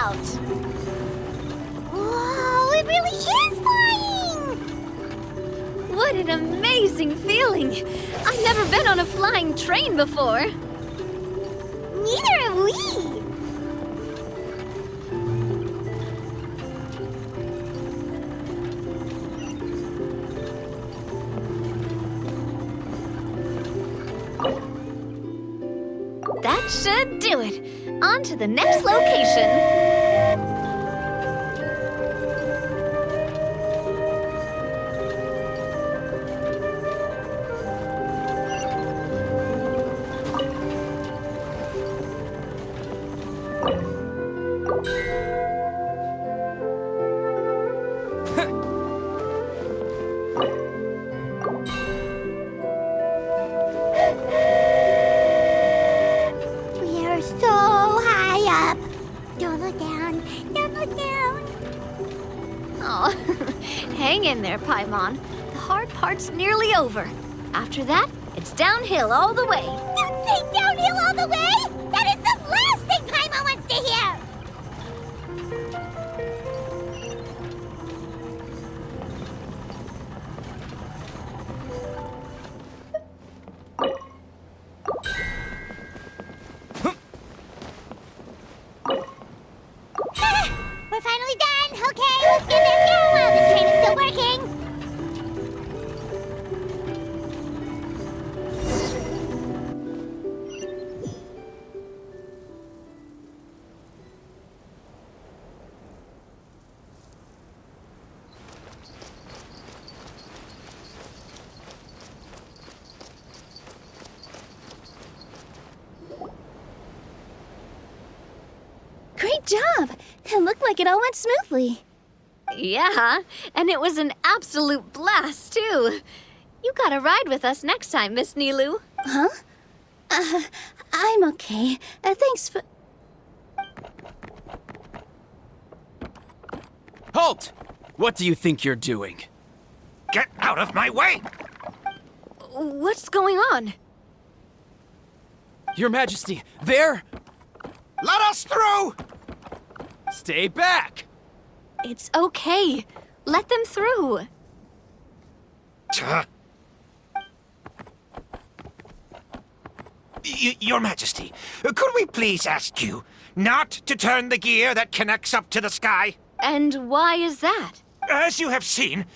about. Whoa, it really is flying! What an amazing feeling! I've never been on a flying train before. Neither have we. That should do it. On to the next location. We are so high up. Don't look down. Don't look down. Oh, hang in there, Paimon. The hard part's nearly over. After that, it's downhill all the way. Don't say downhill all the way! That is the last thing Paimon wants to hear! We're finally done! Okay, let's get back down while this train is still working! Great job! It looked like it all went smoothly. Yeah, and it was an absolute blast, too. You gotta ride with us next time, Miss Nilou. Huh? I'm okay. Thanks for... Halt! What do you think you're doing? Get out of my way! What's going on? Your Majesty, there! Let us through! Stay back! It's okay. Let them through. Your Majesty, could we please ask you not to turn the gear that connects up to the sky? And why is that? As you have seen,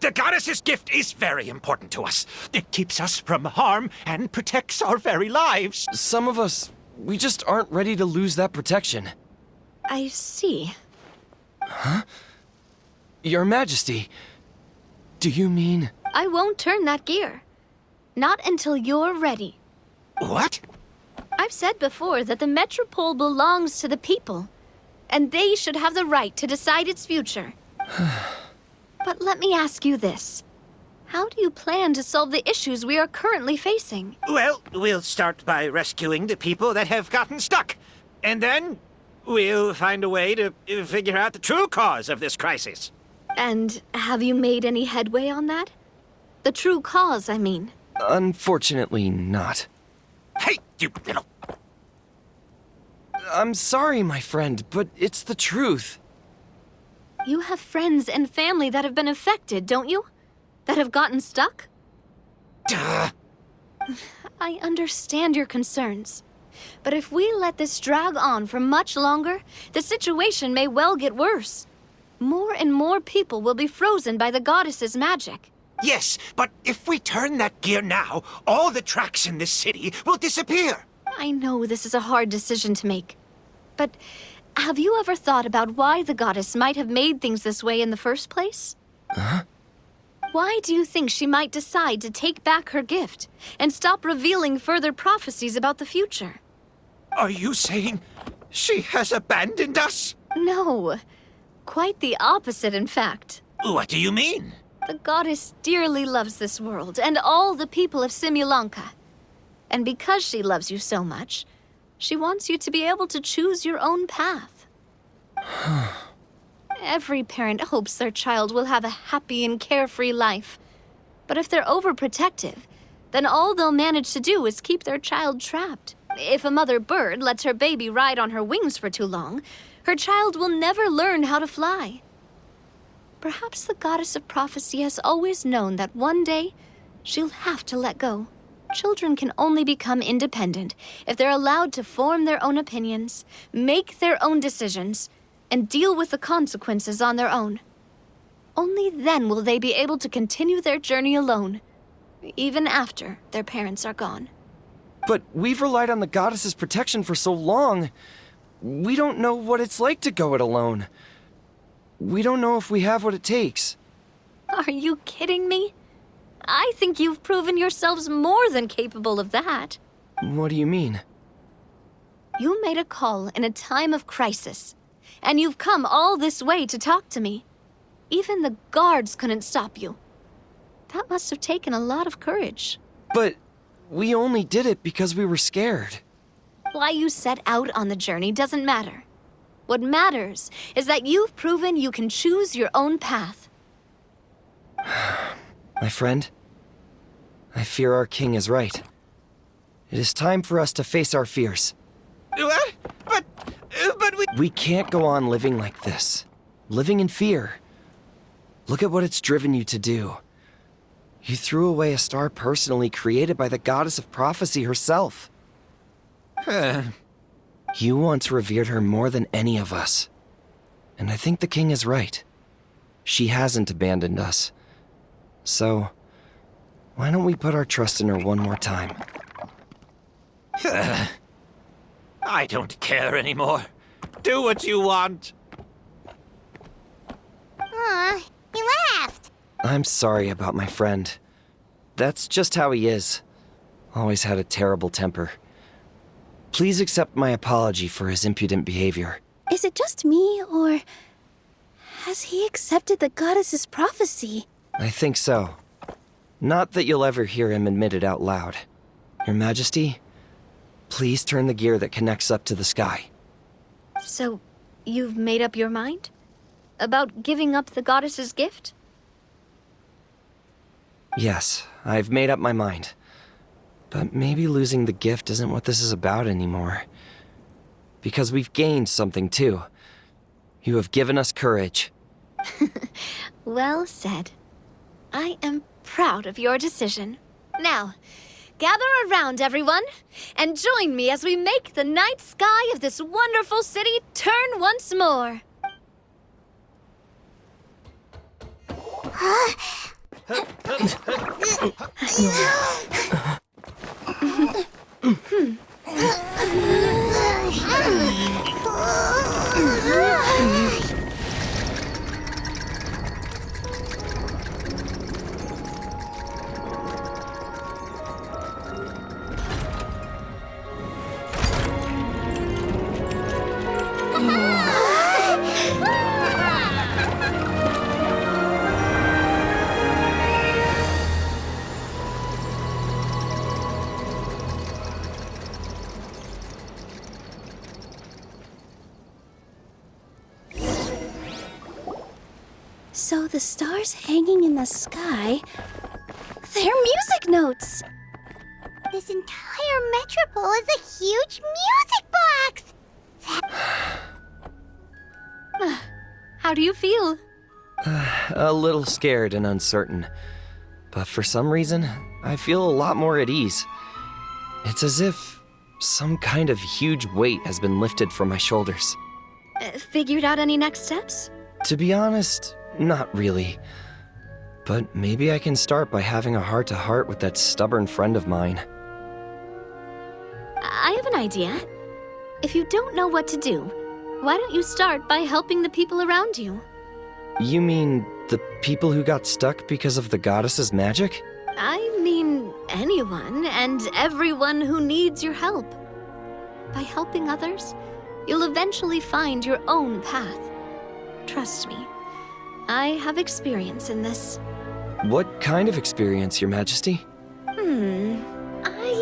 the goddess's gift is very important to us. It keeps us from harm and protects our very lives. Some of us, we just aren't ready to lose that protection. I see. Your Majesty, do you mean... I won't turn that gear. Not until you're ready. What? I've said before that the Metropole belongs to the people, and they should have the right to decide its future. But let me ask you this. How do you plan to solve the issues we are currently facing? Well, we'll start by rescuing the people that have gotten stuck. And then we'll find a way to figure out the true cause of this crisis. And have you made any headway on that? The true cause, I mean. Unfortunately not. Hey, you little... I'm sorry, my friend, but it's the truth. You have friends and family that have been affected, don't you? That have gotten stuck? Duh. I understand your concerns. But if we let this drag on for much longer, the situation may well get worse. More and more people will be frozen by the goddess's magic. Yes, but if we turn that gear now, all the tracks in this city will disappear. I know this is a hard decision to make. But have you ever thought about why the goddess might have made things this way in the first place? Huh? Why do you think she might decide to take back her gift and stop revealing further prophecies about the future? Are you saying she has abandoned us? No. Quite the opposite, in fact. What do you mean? The goddess dearly loves this world and all the people of Simulanka. And because she loves you so much, she wants you to be able to choose your own path. Every parent hopes their child will have a happy and carefree life. But if they're overprotective, then all they'll manage to do is keep their child trapped. If a mother bird lets her baby ride on her wings for too long, her child will never learn how to fly. Perhaps the goddess of prophecy has always known that one day she'll have to let go. Children can only become independent if they're allowed to form their own opinions, make their own decisions, and deal with the consequences on their own. Only then will they be able to continue their journey alone, even after their parents are gone. But we've relied on the goddess's protection for so long. We don't know what it's like to go it alone. We don't know if we have what it takes. Are you kidding me? I think you've proven yourselves more than capable of that. What do you mean? You made a call in a time of crisis, and you've come all this way to talk to me. Even the guards couldn't stop you. That must have taken a lot of courage. But we only did it because we were scared. Why you set out on the journey doesn't matter. What matters is that you've proven you can choose your own path. My friend, I fear our king is right. It is time for us to face our fears. What? But we... We can't go on living like this. Living in fear. Look at what it's driven you to do. You threw away a star personally created by the goddess of prophecy herself. You once revered her more than any of us. And I think the king is right. She hasn't abandoned us. So, why don't we put our trust in her one more time? I don't care anymore. Do what you want. Aw, he laughed. I'm sorry about my friend. That's just how he is. Always had a terrible temper. Please accept my apology for his impudent behavior. Is it just me, or has he accepted the goddess's prophecy? I think so. Not that you'll ever hear him admit it out loud. Your Majesty, please turn the gear that connects up to the sky. So, you've made up your mind? About giving up the goddess's gift? Yes, I've made up my mind. But maybe losing the gift isn't what this is about anymore. Because we've gained something too. You have given us courage. Well said. I am proud of your decision. Now, gather around, everyone, and join me as we make the night sky of this wonderful city turn once more. So the stars hanging in the sky, they're music notes! This entire metropole is a huge music box! How do you feel? A little scared and uncertain. But for some reason, I feel a lot more at ease. It's as if some kind of huge weight has been lifted from my shoulders. Figured out any next steps? To be honest, not really. But maybe I can start by having a heart-to-heart with that stubborn friend of mine. I have an idea. If you don't know what to do, why don't you start by helping the people around you? You mean the people who got stuck because of the goddess's magic? I mean anyone and everyone who needs your help. By helping others, you'll eventually find your own path. Trust me, I have experience in this. What kind of experience, Your Majesty?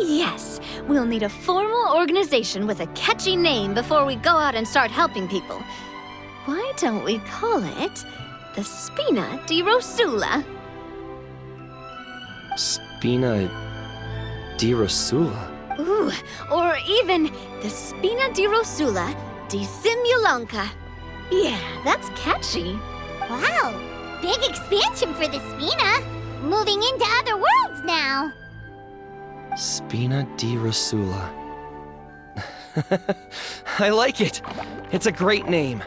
Yes. We'll need a formal organization with a catchy name before we go out and start helping people. Why don't we call it the Spina di Rosula? Spina di Rosula? Ooh, or even the Spina di Rosula di Simulanka. Yeah, that's catchy. Wow, big expansion for the Spina. Moving into other worlds now. Spina di Rosula. I like it. It's a great name.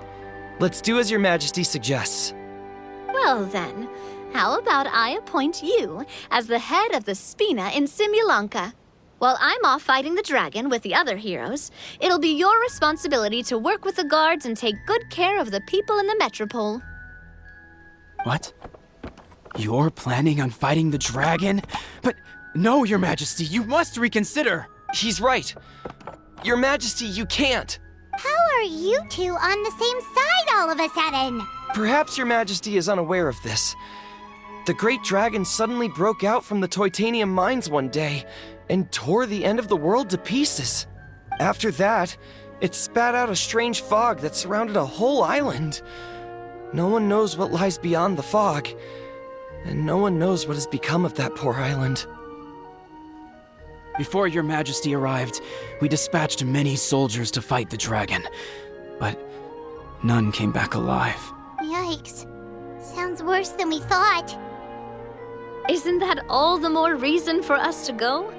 Let's do as Your Majesty suggests. Well then, how about I appoint you as the head of the Spina in Simulanka? While I'm off fighting the dragon with the other heroes, it'll be your responsibility to work with the guards and take good care of the people in the metropole. What? You're planning on fighting the dragon? But no, Your Majesty, you must reconsider! He's right. Your Majesty, you can't. How are you two on the same side all of a sudden? Perhaps Your Majesty is unaware of this. The great dragon suddenly broke out from the Toitanium mines one day and tore the end of the world to pieces. After that, it spat out a strange fog that surrounded a whole island. No one knows what lies beyond the fog, and no one knows what has become of that poor island. Before Your Majesty arrived, we dispatched many soldiers to fight the dragon, but none came back alive. Yikes. Sounds worse than we thought. Isn't that all the more reason for us to go?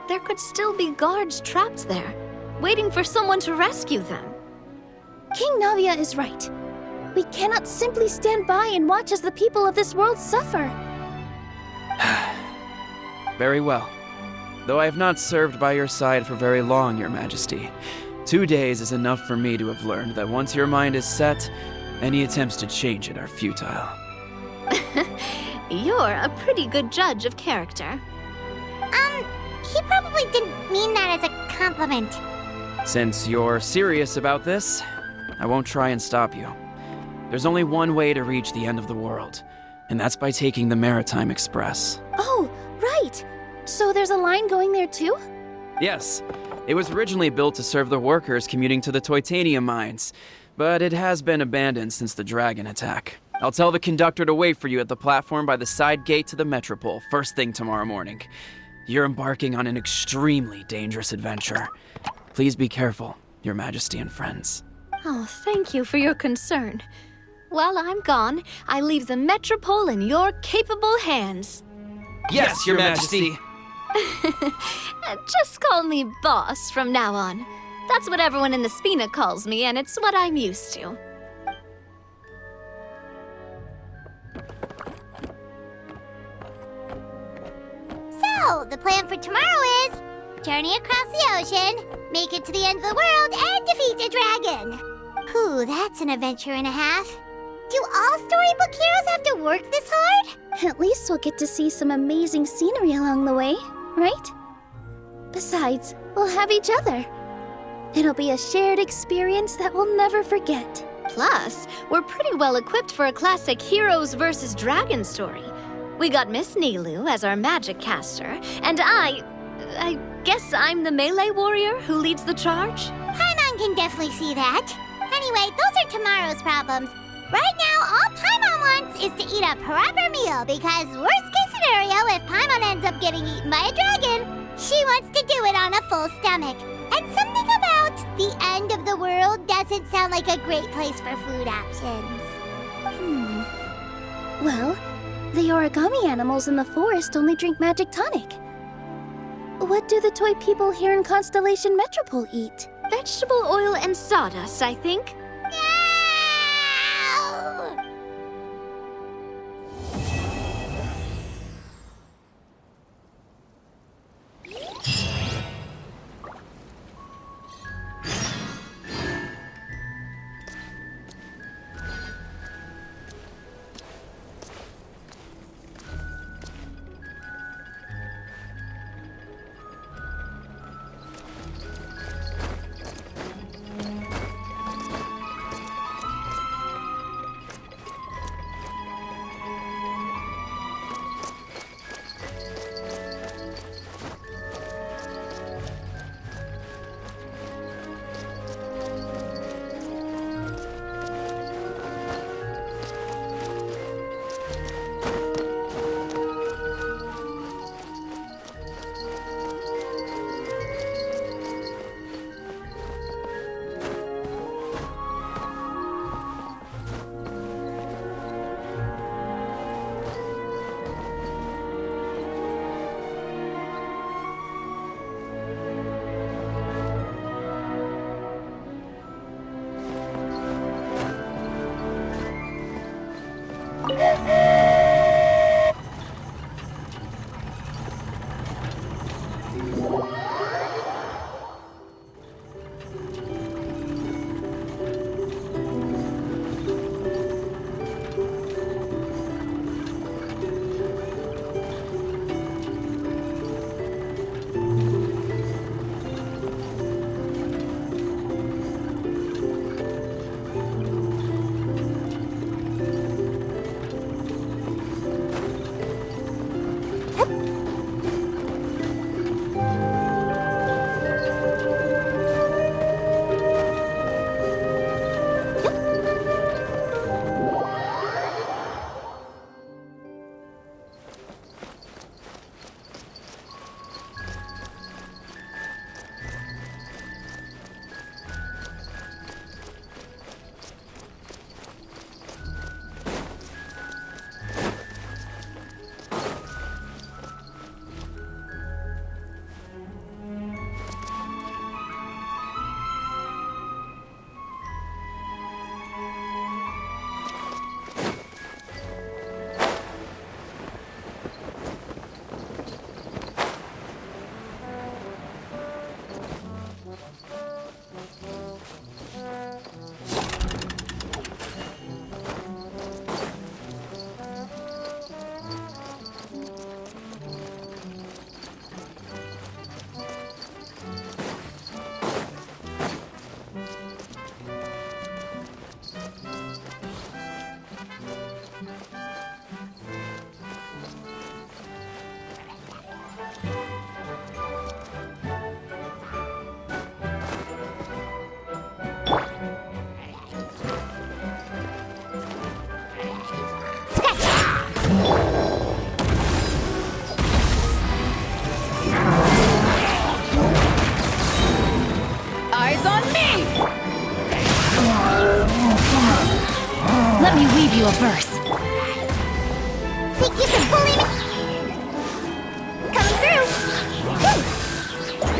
There could still be guards trapped there, waiting for someone to rescue them. King Navia is right. We cannot simply stand by and watch as the people of this world suffer. Very well. Though I have not served by your side for very long, Your Majesty, 2 days is enough for me to have learned that once your mind is set, any attempts to change it are futile. You're a pretty good judge of character. He probably didn't mean that as a compliment. Since you're serious about this, I won't try and stop you. There's only one way to reach the end of the world, and that's by taking the Maritime Express. Oh, right! So there's a line going there too? Yes, it was originally built to serve the workers commuting to the Toitanium mines, but it has been abandoned since the dragon attack. I'll tell the conductor to wait for you at the platform by the side gate to the Metropole first thing tomorrow morning. You're embarking on an extremely dangerous adventure. Please be careful, Your Majesty and friends. Oh, thank you for your concern. While I'm gone, I leave the Metropole in your capable hands. Yes, Your Majesty. Just call me boss from now on. That's what everyone in the Spina calls me, and it's what I'm used to. So, the plan for tomorrow is journey across the ocean, make it to the end of the world, and defeat a dragon. Whew, that's an adventure and a half. Do all storybook heroes have to work this hard? At least we'll get to see some amazing scenery along the way, right? Besides, we'll have each other. It'll be a shared experience that we'll never forget. Plus, we're pretty well equipped for a classic heroes versus dragon story. We got Miss Nilou as our magic caster, and I guess I'm the melee warrior who leads the charge? Paimon can definitely see that. Anyway, those are tomorrow's problems. Right now, all Paimon wants is to eat a proper meal because worst case scenario, if Paimon ends up getting eaten by a dragon, she wants to do it on a full stomach. And something about the end of the world doesn't sound like a great place for food options. Well, the origami animals in the forest only drink magic tonic. What do the toy people here in Constellation Metropole eat? Vegetable oil and sawdust, I think. No! Let me weave you a verse. Think you can bully me? Coming through! Woo!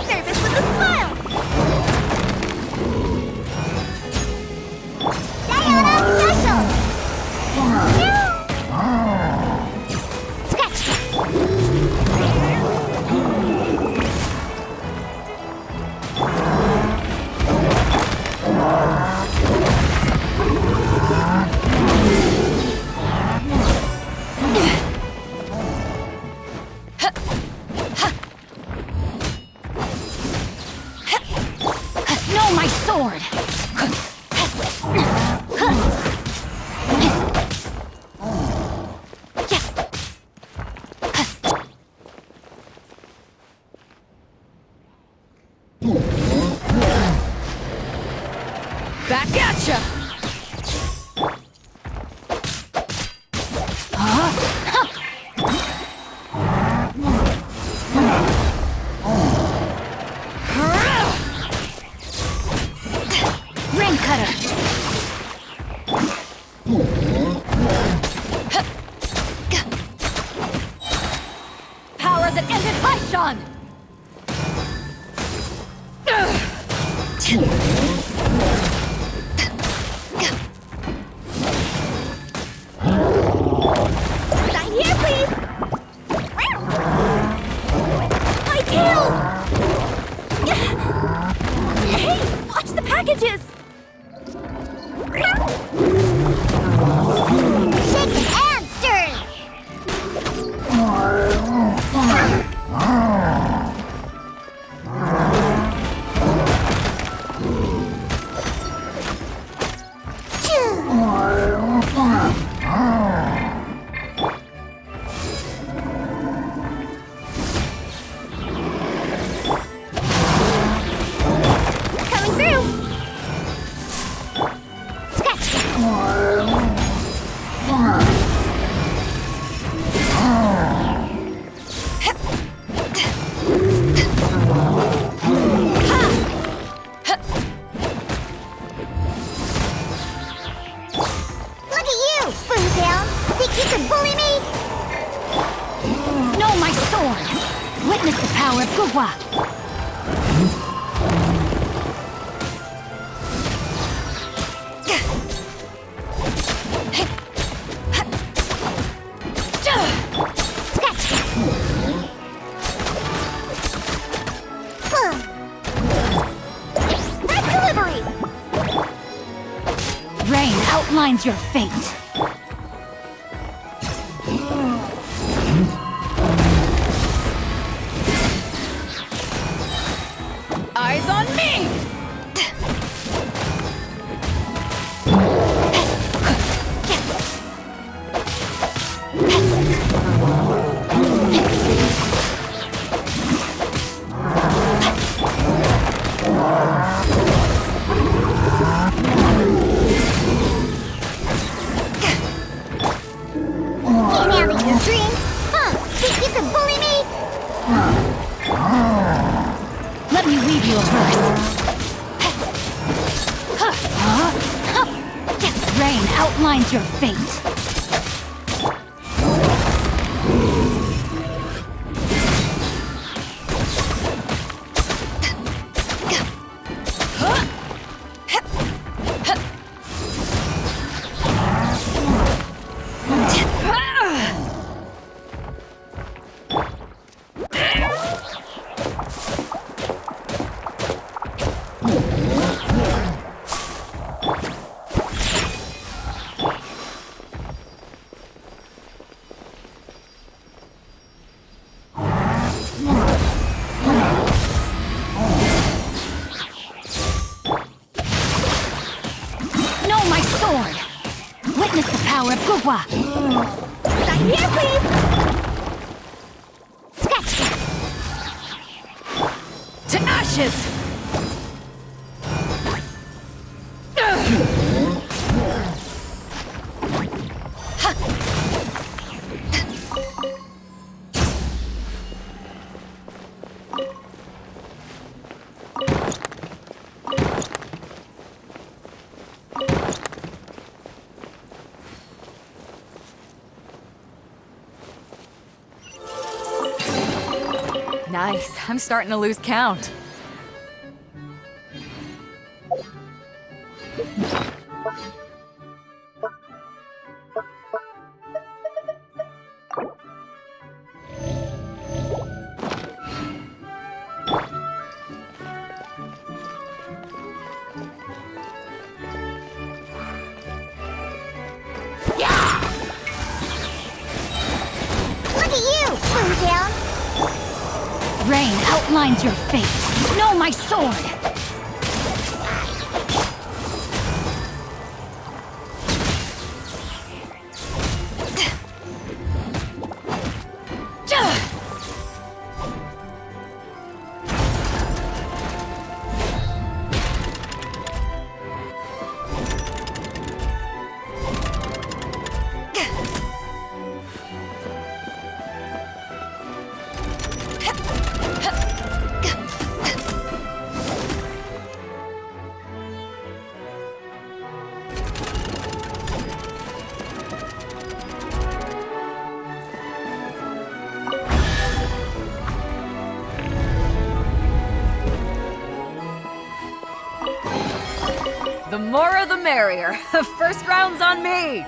Service with a smile! Diana Special! Scratch! No, my sword! Back at ya! Ring cutter! Power that ended Haishan! Sign here, please! High tail! Hey, watch the packages! Shake and stir! Coming through! Scratch! Look at you, Foodhound! Think you can bully me? No, my sword! Witness the power of Gugwa! Scratch! Express delivery! Rain outlines your fate. Eyes on me! Getting out of your dream? Huh? Think you can bully me? Let me weave you a verse. Rain outlines your fate. No, my sword! Witness the power of Gugwa! Sign here, please! Scratch! To ashes! Nice. I'm starting to lose count. Look at you, Boomtown! Rain outlines your fate. Know my sword! The more the merrier. First round's on me!